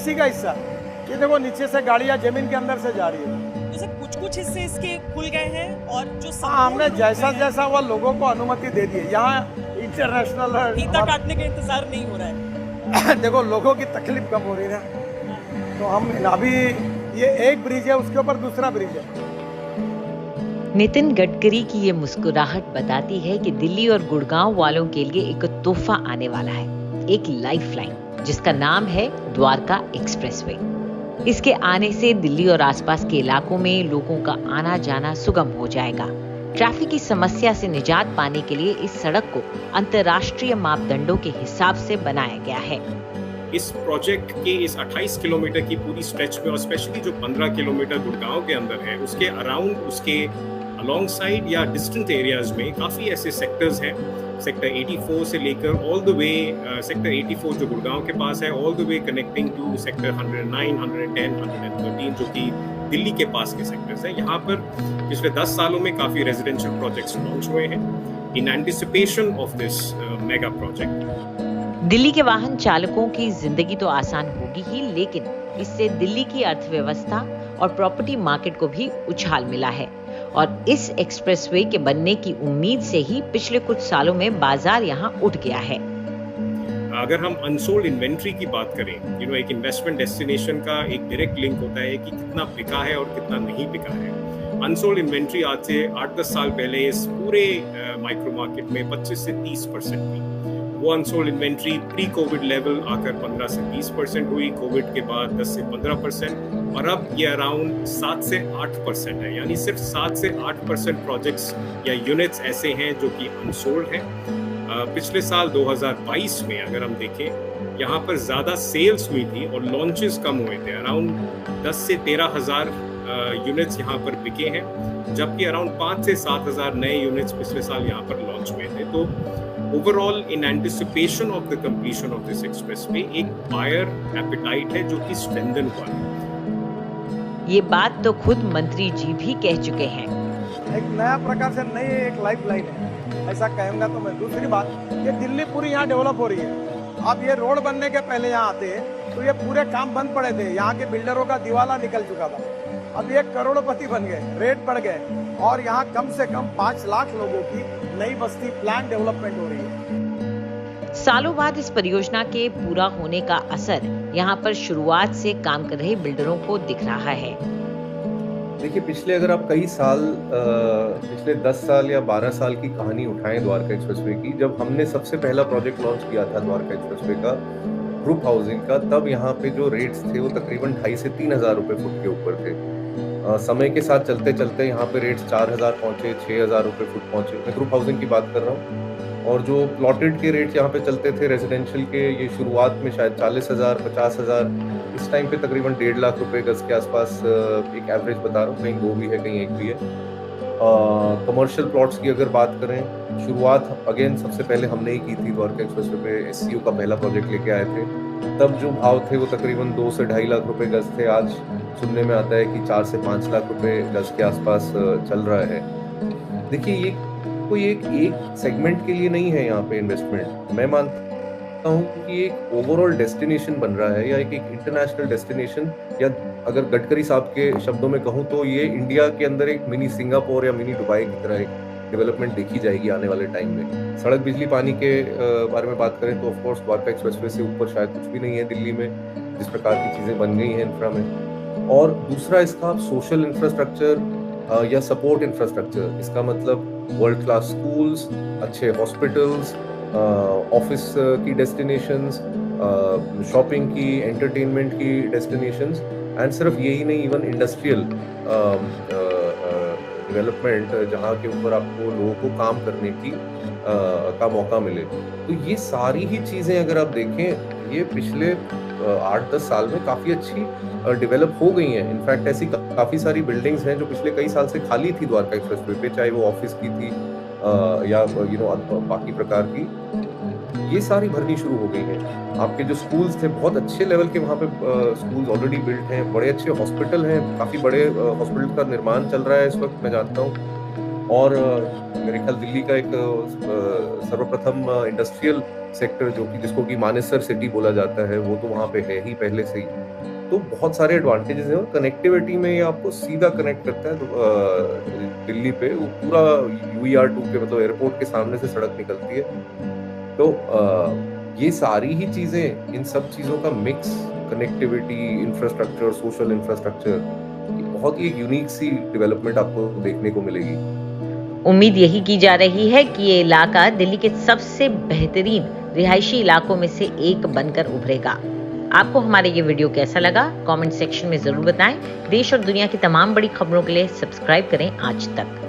इसी का हिस्सा है। ये देखो नीचे से गाड़ियाँ जमीन के अंदर से जा रही है। जैसे कुछ हिस्से इसके खुल गए हैं और जो हाँ, हमने संपूर्ण जैसा रूप में जैसा वो लोगों को अनुमति दे दी है। यहाँ इंटरनेशनल फीता काटने का इंतजार नहीं हो रहा है। देखो लोगों की तकलीफ कम हो रही है ना, तो हम अभी ये एक ब्रिज है, उसके ऊपर दूसरा ब्रिज है। नितिन गडकरी की ये मुस्कुराहट बताती है कि दिल्ली और गुड़गांव वालों के लिए एक तोहफा आने वाला है, एक लाइफलाइन जिसका नाम है द्वारका एक्सप्रेसवे। इसके आने से दिल्ली और आसपास के इलाकों में लोगों का आना जाना सुगम हो जाएगा। ट्रैफिक की समस्या से निजात पाने के लिए इस सड़क को अंतर्राष्ट्रीय मापदंडों के हिसाब से बनाया गया है। इस प्रोजेक्ट के इस 28 किलोमीटर की पूरी स्ट्रेच में और स्पेशली जो 15 किलोमीटर गुड़गांव के अंदर है, उसके अराउंड, उसके अलॉन्ग साइड या डिस्टेंट एरियाज में काफ़ी ऐसे सेक्टर्स हैं। सेक्टर 84 से लेकर ऑल द वे सेक्टर 84 जो गुड़गांव के पास है, all the way connecting to sector 109, 110, 113 जो कि दिल्ली के पास के सेक्टर्स हैं। यहाँ पर पिछले 10 सालों में काफ़ी रेजिडेंशियल प्रोजेक्ट्स लॉन्च हुए हैं in anticipation of this mega project. Delhi के वाहन चालकों की जिंदगी तो आसान होगी ही, लेकिन इससे दिल्ली की अर्थव्यवस्था और प्रॉपर्टी मार्केट को भी उछाल मिला है। और इस एक्सप्रेसवे के बनने की उम्मीद से ही पिछले कुछ सालों में बाजार यहाँ उठ गया है। अगर हम अनसोल्ड इन्वेंट्री की बात करें, एक इन्वेस्टमेंट डेस्टिनेशन का एक डायरेक्ट लिंक होता है कि कितना बिका है और कितना नहीं बिका है। अनसोल्ड इन्वेंट्री आज से 8-10 साल पहले इस पूरे माइक्रो मार्केट में 25 से 30% थी। वो unsold inventory pre Covid level आकर 15 से 20% हुई, कोविड के बाद 10 से 15%, और अब ये अराउंड 7 से 8% है। यानी सिर्फ 7 से 8% प्रोजेक्ट्स या यूनिट्स ऐसे हैं जो कि अनसोल्ड हैं। पिछले साल 2022 में अगर हम देखें, यहाँ पर ज़्यादा सेल्स हुई थी और लॉन्चेस कम हुए थे। अराउंड 10 से 13 हज़ार यूनिट्स यहाँ पर बिके हैं, जबकि अराउंड 5 से 7 हज़ार नए यूनिट्स पिछले साल यहाँ पर लॉन्च हुए थे। तो overall in anticipation of the completion of this expressway एक बायर एपेटाइट है जो कि स्ट्रेंथन हुआ है। ये बात तो खुद मंत्री जी भी कह चुके हैं। एक नया प्रकार से नई एक लाइफ लाइन है, ऐसा कहूँगा तो मैं। दूसरी बात, ये दिल्ली पूरी यहाँ डेवलप हो रही है। अब ये रोड बनने के पहले यहाँ आते हैं तो ये पूरे काम बंद पड़े थे, यहाँ के बिल्डरों का दिवाला निकल चुका था। अब ये करोड़पति बन गए, रेट बढ़ गए, और यहाँ कम से कम 5 लाख लोगों की नई बस्ती प्लान डेवलपमेंट हो रही है। सालों बाद इस परियोजना के पूरा होने का असर यहाँ पर शुरुआत से काम कर रहे बिल्डरों को दिख रहा है। देखिए, पिछले अगर आप कई साल पिछले 10 साल या 12 साल की कहानी उठाएं द्वारका एक्सप्रेसवे की, जब हमने सबसे पहला प्रोजेक्ट लॉन्च किया था द्वारका एक्सप्रेसवे का, ग्रुप हाउसिंग का, तब यहाँ पे जो रेट्स थे वो तकरीबन 2,500 से 3,000 रुपए फुट के ऊपर थे। समय के साथ चलते चलते यहाँ पे रेट्स 4,000 पहुंचे, 6,000 रुपए फुट पहुंचे। मैं ग्रुप हाउसिंग की बात कर रहा हूँ। और जो प्लॉटेड के रेट्स यहाँ पे चलते थे रेजिडेंशियल के, ये शुरुआत में शायद 40,000, 50,000, इस टाइम पे तकरीबन 1.5 लाख रुपए गज के आसपास एक एवरेज बता रहा हूँ, कहीं 2 भी है कहीं 1 भी है। कमर्शियल प्लॉट्स की अगर बात करें, शुरुआत अगेन सबसे पहले हमने ही की थी द्वारका एक्सप्रेसवे पे, SCU का पहला प्रोजेक्ट लेके आए थे। तब जो भाव थे वो तकरीबन 2 से 2.5 लाख रुपए गज थे। आज सुनने में आता है कि 4 से 5 लाख रुपए गज के आसपास चल रहा है। देखिए, ये कोई एक सेगमेंट के लिए नहीं है यहाँ पे इन्वेस्टमेंट। मैं मानता हूँ कि एक ओवरऑल डेस्टिनेशन बन रहा है, या एक इंटरनेशनल डेस्टिनेशन, या अगर गडकरी साहब के शब्दों में कहूँ तो ये इंडिया के अंदर एक मिनी सिंगापुर या मिनी दुबई की तरह एक डेवलपमेंट देखी जाएगी आने वाले टाइम में। सड़क, बिजली, पानी के बारे में बात करें तो ऑफ कोर्स द्वारका एक्सप्रेसवे से ऊपर शायद कुछ भी नहीं है दिल्ली में, जिस प्रकार की चीज़ें बन गई हैं इंफ्रा में। और दूसरा इसका सोशल इंफ्रास्ट्रक्चर या सपोर्ट इंफ्रास्ट्रक्चर, इसका मतलब वर्ल्ड क्लास स्कूल्स, अच्छे हॉस्पिटल्स, ऑफिस की डेस्टिनेशंस, शॉपिंग की, एंटरटेनमेंट की डेस्टिनेशंस, एंड सिर्फ यही नहीं, इवन इंडस्ट्रियल डेवलपमेंट जहाँ के ऊपर आपको लोगों को काम करने की का मौका मिले। तो ये सारी ही चीज़ें अगर आप देखें, ये पिछले 8-10 साल में काफ़ी अच्छी डेवलप हो गई हैं। इनफैक्ट ऐसी काफ़ी सारी बिल्डिंग्स हैं जो पिछले कई साल से खाली थी द्वारका एक्सप्रेसवे पे, चाहे वो ऑफिस की थी या बाकी प्रकार की, ये सारी भरनी शुरू हो गई हैं। आपके जो स्कूल्स थे बहुत अच्छे लेवल के, वहाँ पे स्कूल्स ऑलरेडी बिल्ड हैं, बड़े अच्छे हॉस्पिटल हैं, काफ़ी बड़े हॉस्पिटल का निर्माण चल रहा है इस वक्त, मैं जानता हूँ। और मेरे ख्याल दिल्ली का एक सर्वप्रथम इंडस्ट्रियल सेक्टर जिसको कि मानेसर सिटी बोला जाता है, वो तो वहाँ पे है ही पहले से ही। तो बहुत सारे एडवांटेजेस हैं और कनेक्टिविटी में ये आपको सीधा कनेक्ट करता है। तो दिल्ली पे वो पूरा UER2 के मतलब एयरपोर्ट के सामने से सड़क निकलती है। तो ये सारी ही चीजें, इन सब चीजों का mix, connectivity, infrastructure, social infrastructure, बहुत ही एक यूनिक सी डेवलपमेंट आपको देखने को मिलेगी। उम्मीद यही की जा रही है कि ये इलाका दिल्ली के सबसे बेहतरीन रिहायशी इलाकों में से एक बनकर उभरेगा। आपको हमारे ये वीडियो कैसा लगा कमेंट सेक्शन में जरूर बताएं। देश और दुनिया की तमाम बड़ी खबरों के लिए सब्सक्राइब करें आज तक।